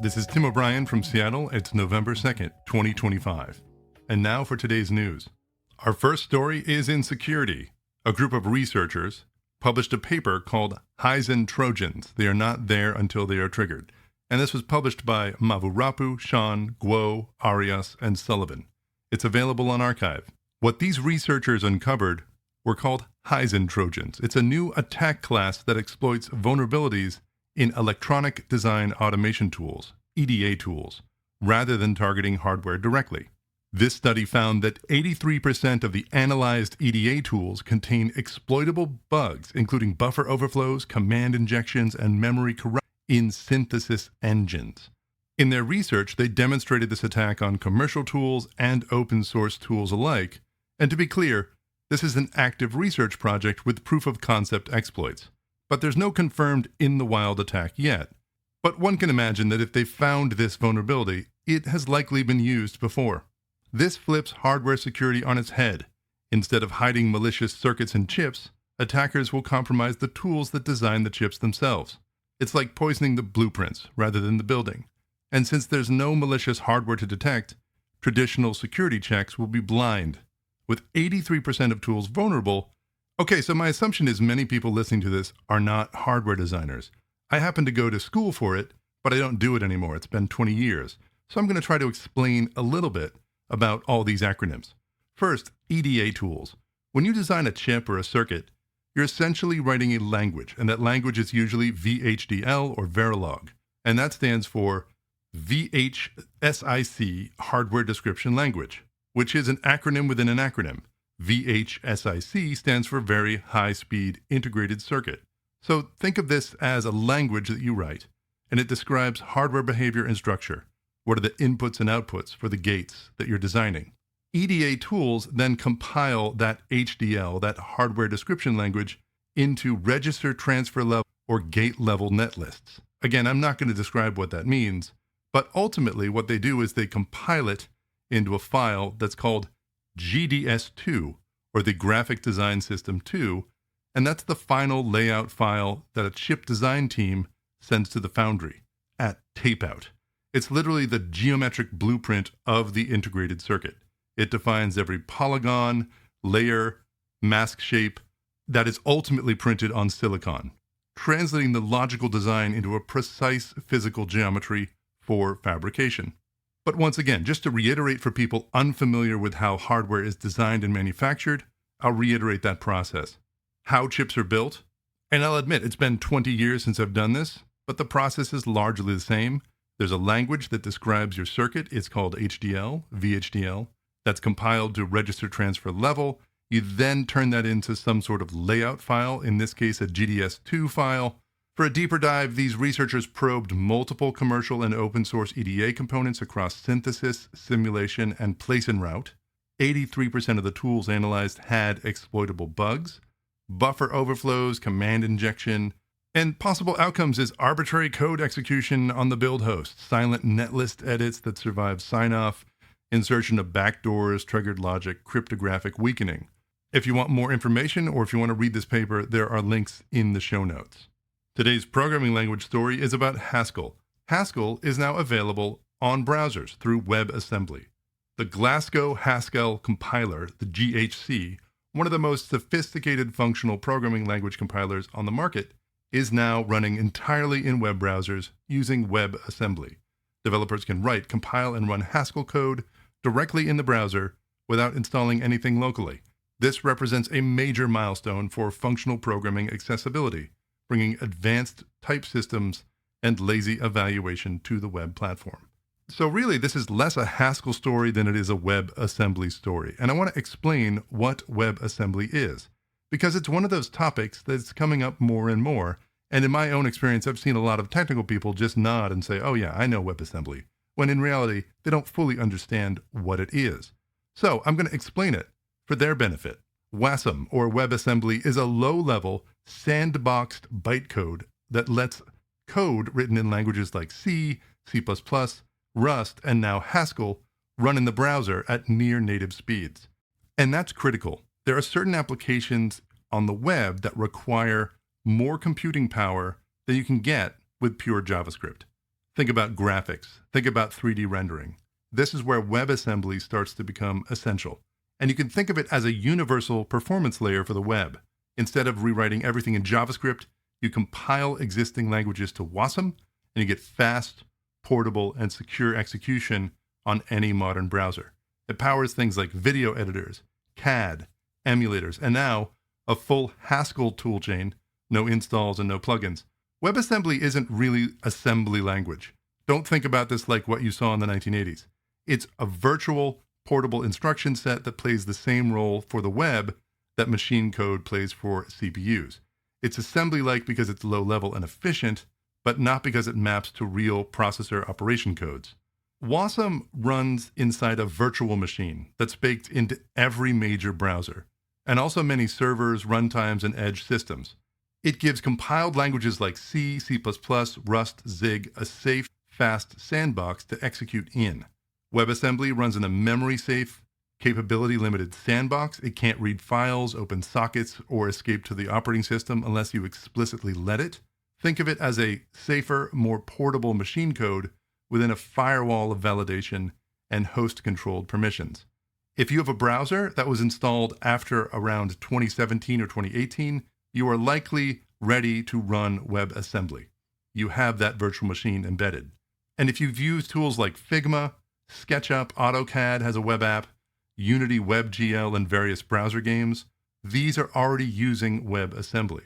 This is Tim O'Brien from Seattle. It's November 2nd, 2025. And now for today's news. Our first story is in security. A group of researchers published a paper called Hyzen Trojans. They are not there until they are triggered. And this was published by Mavurapu, Sean, Guo, Arias, and Sullivan. It's available on arXiv. What these researchers uncovered were called Hyzen Trojans. It's a new attack class that exploits vulnerabilities in electronic design automation tools, EDA tools, rather than targeting hardware directly. This study found that 83% of the analyzed EDA tools contain exploitable bugs, including buffer overflows, command injections, and memory corruption in synthesis engines. In their research, they demonstrated this attack on commercial tools and open source tools alike. And to be clear, this is an active research project with proof of concept exploits. But there's no confirmed in-the-wild attack yet. But one can imagine that if they found this vulnerability, it has likely been used before. This flips hardware security on its head. Instead of hiding malicious circuits and chips, attackers will compromise the tools that design the chips themselves. It's like poisoning the blueprints rather than the building. And since there's no malicious hardware to detect, traditional security checks will be blind. With 83% of tools vulnerable, okay, so my assumption is many people listening to this are not hardware designers. I happen to go to school for it, but I don't do it anymore. It's been 20 years. So I'm going to try to explain a little bit about all these acronyms. First, EDA tools. When you design a chip or a circuit, you're essentially writing a language, and that language is usually VHDL or Verilog, and that stands for VHSIC, Hardware Description Language, which is an acronym within an acronym. VHSIC stands for Very High Speed Integrated Circuit. So think of this as a language that you write, and it describes hardware behavior and structure. What are the inputs and outputs for the gates that you're designing? EDA tools then compile that HDL, that hardware description language, into register transfer level or gate level netlists. Again, I'm not going to describe what that means, but ultimately what they do is they compile it into a file that's called GDS2, or the Graphic Design System 2, and that's the final layout file that a chip design team sends to the foundry at tapeout. It's literally the geometric blueprint of the integrated circuit. It defines every polygon, layer, mask shape that is ultimately printed on silicon, translating the logical design into a precise physical geometry for fabrication. But once again, just to reiterate for people unfamiliar with how hardware is designed and manufactured, I'll reiterate that process. How chips are built, and I'll admit it's been 20 years since I've done this, but the process is largely the same. There's a language that describes your circuit. It's called HDL, VHDL. That's compiled to register transfer level. You then turn that into some sort of layout file, in this case a GDS2 file. For a deeper dive, these researchers probed multiple commercial and open source EDA components across synthesis, simulation, and place and route. 83% of the tools analyzed had exploitable bugs, buffer overflows, command injection, and possible outcomes is arbitrary code execution on the build host, silent netlist edits that survive sign-off, insertion of backdoors, triggered logic, cryptographic weakening. If you want more information or if you want to read this paper, there are links in the show notes. Today's programming language story is about Haskell. Haskell is now available on browsers through WebAssembly. The Glasgow Haskell Compiler, the GHC, one of the most sophisticated functional programming language compilers on the market, is now running entirely in web browsers using WebAssembly. Developers can write, compile, and run Haskell code directly in the browser without installing anything locally. This represents a major milestone for functional programming accessibility, bringing advanced type systems and lazy evaluation to the web platform. So really, this is less a Haskell story than it is a WebAssembly story. And I want to explain what WebAssembly is, because it's one of those topics that's coming up more and more. And in my own experience, I've seen a lot of technical people just nod and say, oh yeah, I know WebAssembly, when in reality, they don't fully understand what it is. So I'm going to explain it for their benefit. Wasm, or WebAssembly, is a low-level, sandboxed bytecode that lets code written in languages like C, C++, Rust, and now Haskell run in the browser at near native speeds. And that's critical. There are certain applications on the web that require more computing power than you can get with pure JavaScript. Think about graphics. Think about 3D rendering. This is where WebAssembly starts to become essential. And you can think of it as a universal performance layer for the web. Instead of rewriting everything in JavaScript, you compile existing languages to Wasm, and you get fast, portable, and secure execution on any modern browser. It powers things like video editors, CAD, emulators, and now a full Haskell toolchain, no installs and no plugins. WebAssembly isn't really assembly language. Don't think about this like what you saw in the 1980s. It's a virtual, portable instruction set that plays the same role for the web that machine code plays for CPUs. It's assembly-like because it's low-level and efficient, but not because it maps to real processor operation codes. Wasm runs inside a virtual machine that's baked into every major browser, and also many servers, runtimes, and edge systems. It gives compiled languages like C, C++, Rust, Zig a safe, fast sandbox to execute in. WebAssembly runs in a memory-safe, capability-limited sandbox. It can't read files, open sockets, or escape to the operating system unless you explicitly let it. Think of it as a safer, more portable machine code within a firewall of validation and host-controlled permissions. If you have a browser that was installed after around 2017 or 2018, you are likely ready to run WebAssembly. You have that virtual machine embedded. And if you've used tools like Figma, SketchUp, AutoCAD has a web app, Unity WebGL, and various browser games, these are already using WebAssembly.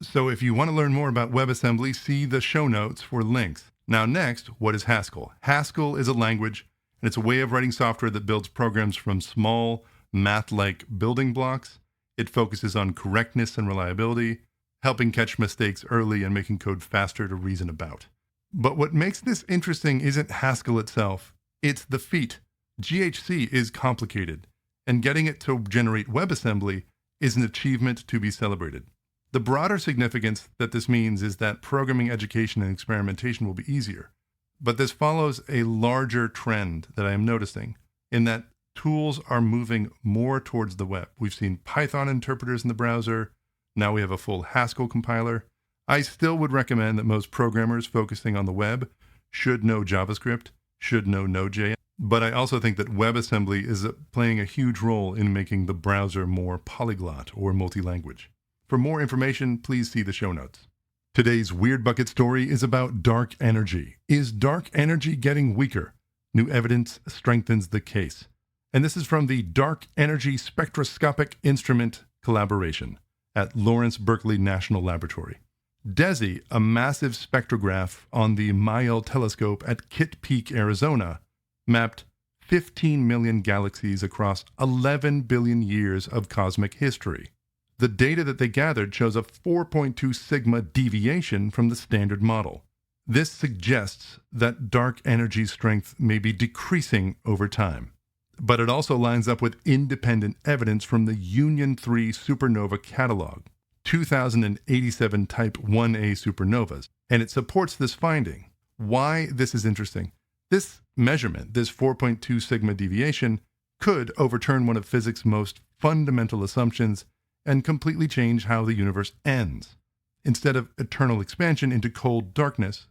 So if you want to learn more about WebAssembly, see the show notes for links. Now next, what is Haskell? Haskell is a language, and it's a way of writing software that builds programs from small, math-like building blocks. It focuses on correctness and reliability, helping catch mistakes early and making code faster to reason about. But what makes this interesting isn't Haskell itself, it's the feat. GHC is complicated, and getting it to generate WebAssembly is an achievement to be celebrated. The broader significance that this means is that programming education and experimentation will be easier. But this follows a larger trend that I am noticing, in that tools are moving more towards the web. We've seen Python interpreters in the browser. Now we have a full Haskell compiler. I still would recommend that most programmers focusing on the web should know JavaScript, should know Node.js. But I also think that WebAssembly is playing a huge role in making the browser more polyglot or multi-language. For more information, please see the show notes. Today's Weird Bucket story is about dark energy. Is dark energy getting weaker? New evidence strengthens the case. And this is from the Dark Energy Spectroscopic Instrument Collaboration at Lawrence Berkeley National Laboratory. DESI, a massive spectrograph on the Mael telescope at Kitt Peak, Arizona, mapped 15 million galaxies across 11 billion years of cosmic history. The data that they gathered shows a 4.2 sigma deviation from the standard model. This suggests that dark energy strength may be decreasing over time. But it also lines up with independent evidence from the Union 3 supernova catalog, 2,087 type 1a supernovas, and it supports this finding. Why this is interesting. This measurement, this 4.2 sigma deviation, could overturn one of physics' most fundamental assumptions and completely change how the universe ends. Instead of eternal expansion into cold darkness,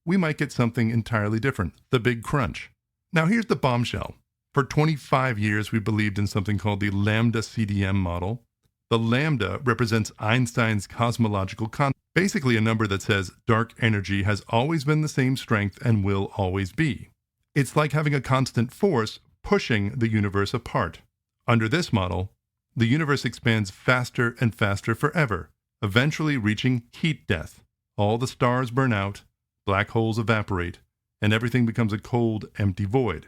we might get something entirely different, the Big Crunch. Now here's the bombshell. For 25 years, we believed in something called the lambda CDM model. The lambda represents Einstein's cosmological constant, basically a number that says dark energy has always been the same strength and will always be. It's like having a constant force pushing the universe apart. Under this model, the universe expands faster and faster forever, eventually reaching heat death. All the stars burn out, black holes evaporate, and everything becomes a cold, empty void.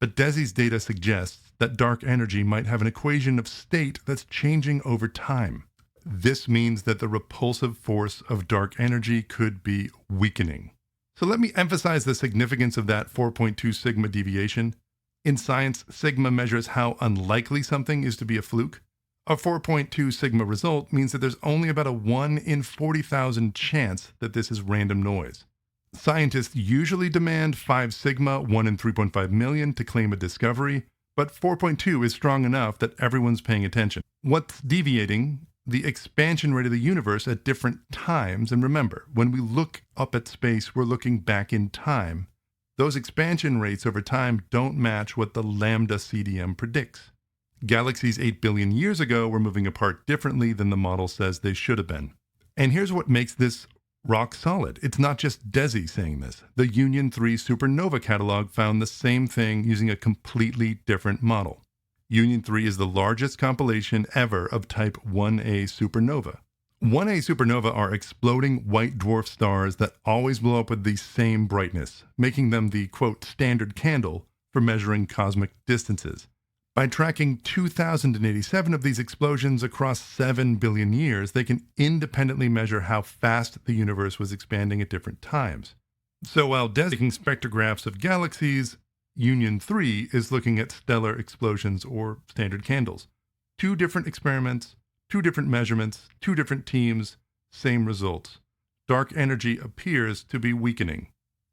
But DESI's data suggests that dark energy might have an equation of state that's changing over time. This means that the repulsive force of dark energy could be weakening. So let me emphasize the significance of that 4.2 sigma deviation. In science, sigma measures how unlikely something is to be a fluke. A 4.2 sigma result means that there's only about a 1 in 40,000 chance that this is random noise. Scientists usually demand 5 sigma, 1 in 3.5 million, to claim a discovery, but 4.2 is strong enough that everyone's paying attention. What's deviating, the expansion rate of the universe at different times. And remember, when we look up at space, we're looking back in time. Those expansion rates over time don't match what the lambda CDM predicts. Galaxies 8 billion years ago were moving apart differently than the model says they should have been. And here's what makes this rock solid. It's not just DESI saying this. The Union 3 supernova catalog found the same thing using a completely different model. Union 3 is the largest compilation ever of type 1a supernova. 1a supernova are exploding white dwarf stars that always blow up with the same brightness, making them the, quote, standard candle for measuring cosmic distances. By tracking 2,087 of these explosions across 7 billion years, they can independently measure how fast the universe was expanding at different times. So while DESI is taking spectrographs of galaxies, Union 3 is looking at stellar explosions or standard candles. 2 different experiments, 2 different measurements, 2 different teams, same results. Dark energy appears to be weakening.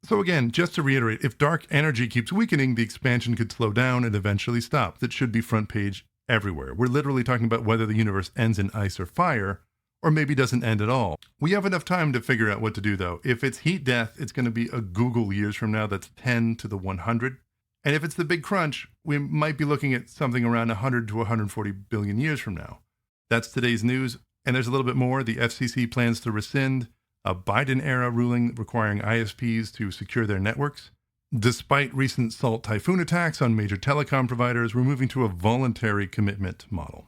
So again, just to reiterate, if dark energy keeps weakening, the expansion could slow down and eventually stop. That should be front page everywhere. We're literally talking about whether the universe ends in ice or fire, or maybe doesn't end at all. We have enough time to figure out what to do, though. If it's heat death, it's going to be a Google years from now that's 10 to the 100. And if it's the big crunch, we might be looking at something around 100 to 140 billion years from now. That's today's news. And there's a little bit more. The FCC plans to rescind a Biden-era ruling requiring ISPs to secure their networks. Despite recent SALT typhoon attacks on major telecom providers, we're moving to a voluntary commitment model.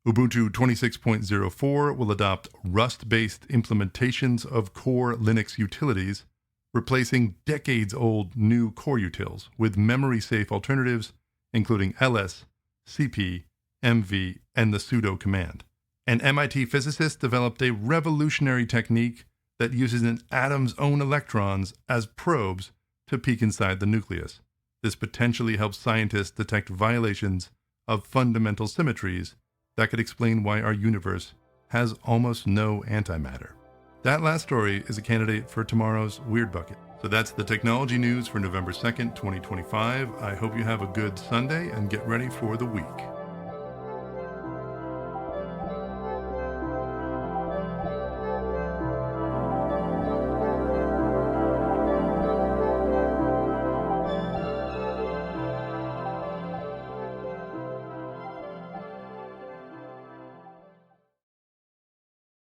Ubuntu 26.04 will adopt Rust-based implementations of core Linux utilities, replacing decades-old new core utils with memory-safe alternatives, including ls, cp, mv, and the sudo command. An MIT physicist developed a revolutionary technique that uses an atom's own electrons as probes to peek inside the nucleus. This potentially helps scientists detect violations of fundamental symmetries that could explain why our universe has almost no antimatter. That last story is a candidate for tomorrow's Weird Bucket. So that's the technology news for November 2nd, 2025. I hope you have a good Sunday and get ready for the week.